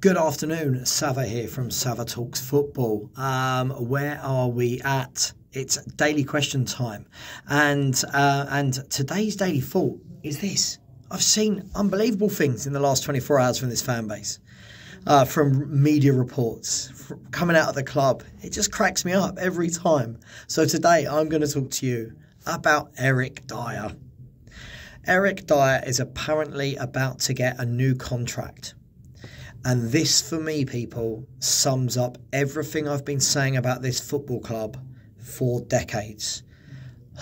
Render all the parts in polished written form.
Good afternoon, Sava here from Sava Talks Football. Where are we at? It's daily question time, and today's daily thought is this: I've seen unbelievable things in the last 24 hours from this fan base, from media reports coming out of the club. It just cracks me up every time. So today I'm going to talk to you about Eric Dier. Eric Dier is apparently about to get a new contract. And this, for me, people, sums up everything I've been saying about this football club for decades.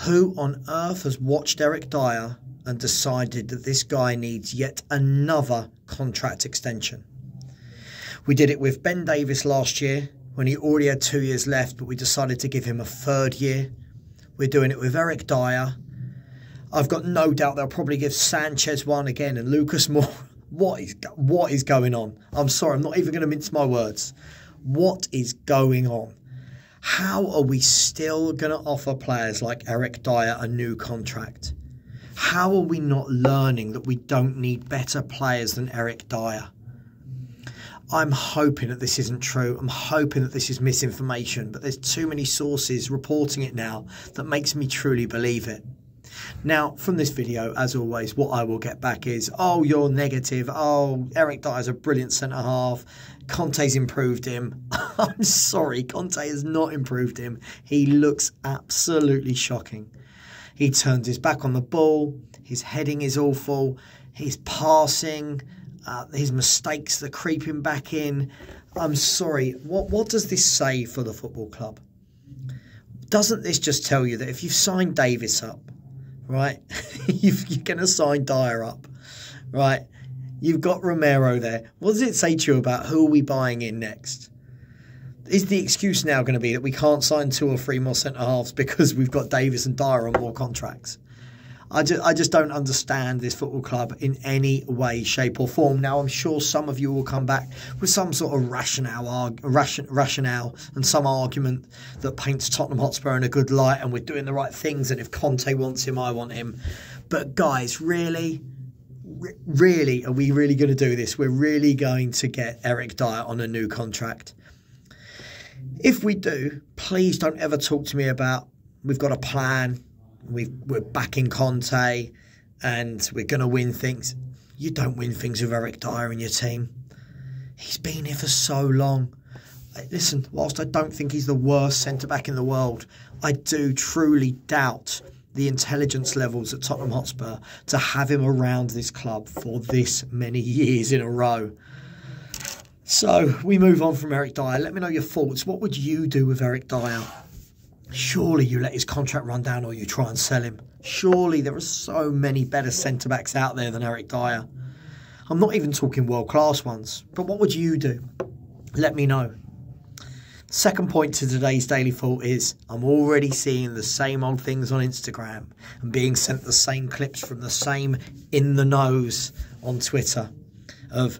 Who on earth has watched Eric Dier and decided that this guy needs yet another contract extension? We did it with Ben Davies last year when he already had 2 years left, but we decided to give him a third year. We're doing it with Eric Dier. I've got no doubt they'll probably give Sanchez one again and Lucas Moura. What is going on? I'm sorry, I'm not even going to mince my words. What is going on? How are we still going to offer players like Eric Dier a new contract? How are we not learning that we don't need better players than Eric Dier? I'm hoping that this isn't true. I'm hoping that this is misinformation, but there's too many sources reporting it now that makes me truly believe it. Now, from this video, as always, what I will get back is, oh, you're negative. Oh, Eric Dier's a brilliant centre-half. Conte's improved him. I'm sorry, Conte has not improved him. He looks absolutely shocking. He turns his back on the ball. His heading is awful. His passing, his mistakes, they're creeping back in. I'm sorry, what does this say for the football club? Doesn't this just tell you that if you've signed Davies up, right, you're going to sign Dier up, right? You've got Romero there. What does it say to you about who are we buying in next? Is the excuse now going to be that we can't sign 2 or 3 more centre-halves because we've got Davies and Dier on more contracts? I just don't understand this football club in any way, shape or form. Now, I'm sure some of you will come back with some sort of rationale and some argument that paints Tottenham Hotspur in a good light and we're doing the right things, and if Conte wants him, I want him. But guys, really, are we really going to do this? We're really going to get Eric Dier on a new contract? If we do, please don't ever talk to me about we've got a plan, we're backing Conte and we're going to win things. You don't win things with Eric Dier in your team. He's been here for so long. Listen, whilst I don't think he's the worst centre-back in the world, I do truly doubt the intelligence levels at Tottenham Hotspur to have him around this club for this many years in a row. So we move on from Eric Dier. Let me know your thoughts. What would you do with Eric Dier? Surely you let his contract run down or you try and sell him. Surely there are so many better centre-backs out there than Eric Dier. I'm not even talking world-class ones. But what would you do? Let me know. Second point to today's daily thought is I'm already seeing the same old things on Instagram and being sent the same clips from the same in the nose on Twitter of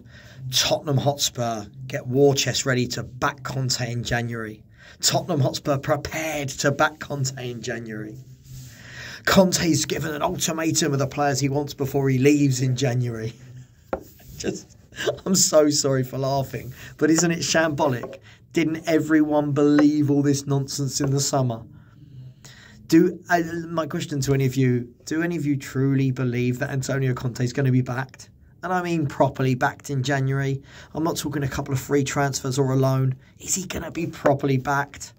Tottenham Hotspur get war chest ready to back Conte in January. Tottenham Hotspur prepared to back Conte in January. Conte's given an ultimatum of the players he wants before he leaves in January. I'm so sorry for laughing, but isn't it shambolic? Didn't everyone believe all this nonsense in the summer? My question to any of you, do any of you truly believe that Antonio Conte is going to be backed? And I mean properly backed in January. I'm not talking a couple of free transfers or a loan. Is he going to be properly backed?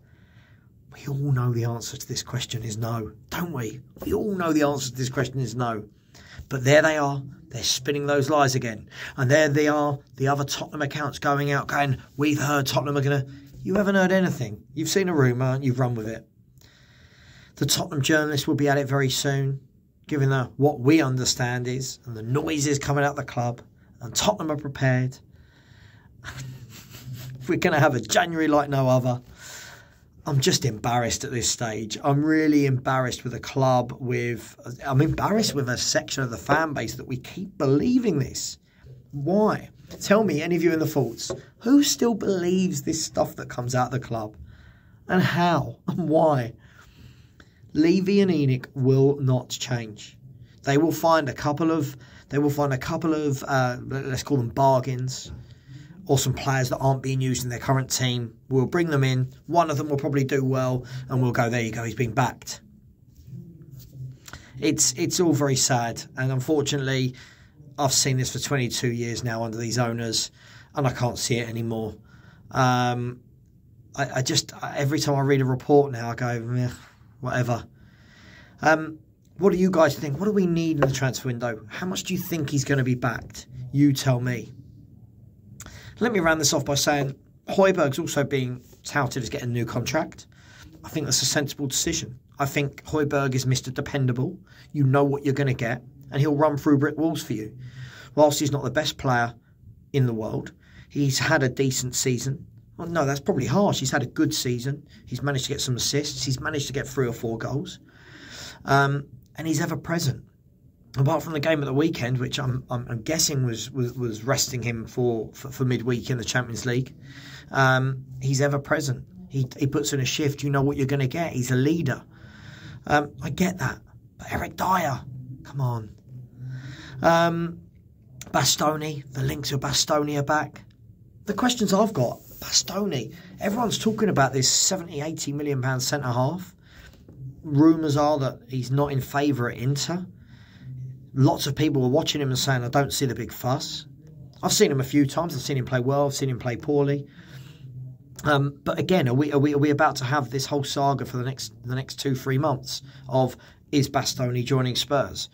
We all know the answer to this question is no, don't we? We all know the answer to this question is no. But there they are. They're spinning those lies again. And there they are, the other Tottenham accounts going out going, we've heard Tottenham are going to... You haven't heard anything. You've seen a rumour and you've run with it. The Tottenham journalists will be at it very soon, given what we understand is, and the noises coming out the club, and Tottenham are prepared. We're going to have a January like no other. I'm just embarrassed at this stage. I'm really embarrassed with a club, I'm embarrassed with a section of the fan base that we keep believing this. Why? Tell me, any of you in the thoughts, who still believes this stuff that comes out of the club? And how? And why? Levy and Enoch will not change. They will find a couple of let's call them bargains, or some players that aren't being used in their current team. We'll bring them in. One of them will probably do well, and we'll go, there you go, he's been backed. It's all very sad, and unfortunately, I've seen this for 22 years now under these owners, and I can't see it anymore. I just, every time I read a report now, I go, meh, whatever. What do you guys think? What do we need in the transfer window? How much do you think he's going to be backed? You tell me. Let me round this off by saying Højbjerg's also being touted as getting a new contract. I think that's a sensible decision. I think Højbjerg is Mr. Dependable. You know what you're going to get, and he'll run through brick walls for you. Whilst he's not the best player in the world, he's had a decent season. Well, no, that's probably harsh. He's had a good season. He's managed to get some assists. He's managed to get 3 or 4 goals. And he's ever present. Apart from the game at the weekend, which I'm guessing was resting him for midweek in the Champions League, he's ever present. He puts in a shift. You know what you're going to get. He's a leader. I get that. But Eric Dier, come on. Bastoni, the links of Bastoni are back. The questions I've got, Bastoni, everyone's talking about this 70, 80 million pound centre-half. Rumours are that he's not in favour at Inter. Lots of people were watching him and saying, I don't see the big fuss. I've seen him a few times. I've seen him play well. I've seen him play poorly. But again, are we about to have this whole saga for the next 2-3 months of, is Bastoni joining Spurs?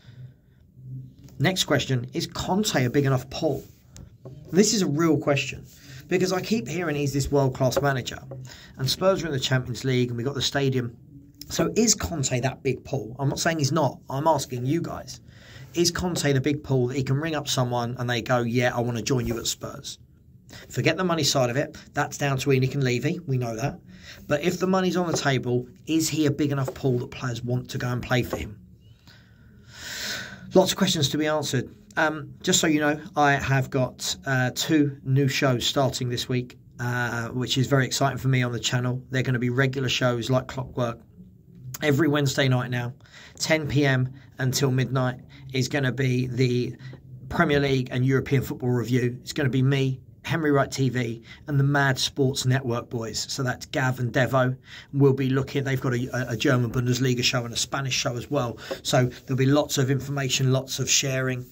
Next question, is Conte a big enough pull? This is a real question, because I keep hearing he's this world-class manager, and Spurs are in the Champions League and we've got the stadium. So is Conte that big pull? I'm not saying he's not. I'm asking you guys. Is Conte the big pull that he can ring up someone and they go, yeah, I want to join you at Spurs? Forget the money side of it. That's down to Enoch and Levy. We know that. But if the money's on the table, is he a big enough pull that players want to go and play for him? Lots of questions to be answered. Just so you know, I have got 2 new shows starting this week, which is very exciting for me on the channel. They're going to be regular shows like clockwork. Every Wednesday night now, 10 p.m. until midnight, is going to be the Premier League and European football review. It's going to be me, Henry Wright TV, and the Mad Sports Network boys. So that's Gav and Devo. We'll be looking, they've got a German Bundesliga show and a Spanish show as well. So there'll be lots of information, lots of sharing.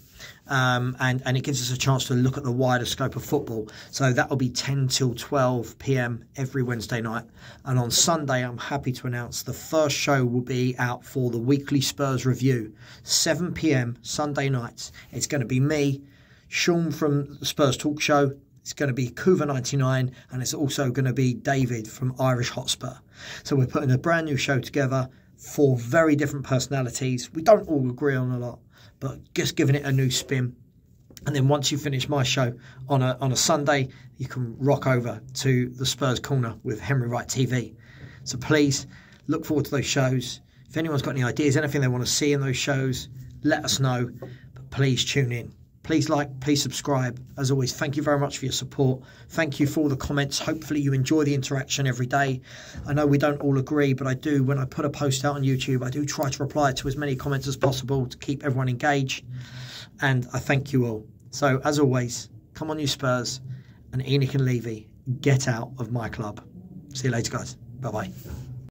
And it gives us a chance to look at the wider scope of football. So that will be 10 till 12 p.m. every Wednesday night. And on Sunday, I'm happy to announce the first show will be out for the weekly Spurs review, 7 p.m. Sunday nights. It's going to be me, Sean from the Spurs Talk Show. It's going to be Kuva99, and it's also going to be David from Irish Hotspur. So we're putting a brand new show together, 4 very different personalities. We don't all agree on a lot, but just giving it a new spin. And then once you finish my show on a Sunday, you can rock over to the Spurs Corner with Henry Wright TV. So please look forward to those shows. If anyone's got any ideas, anything they want to see in those shows, let us know. But please tune in. Please like, please subscribe. As always, thank you very much for your support. Thank you for all the comments. Hopefully you enjoy the interaction every day. I know we don't all agree, but I do. When I put a post out on YouTube, I do try to reply to as many comments as possible to keep everyone engaged. And I thank you all. So, as always, come on you Spurs, and Enoch and Levy, get out of my club. See you later, guys. Bye-bye.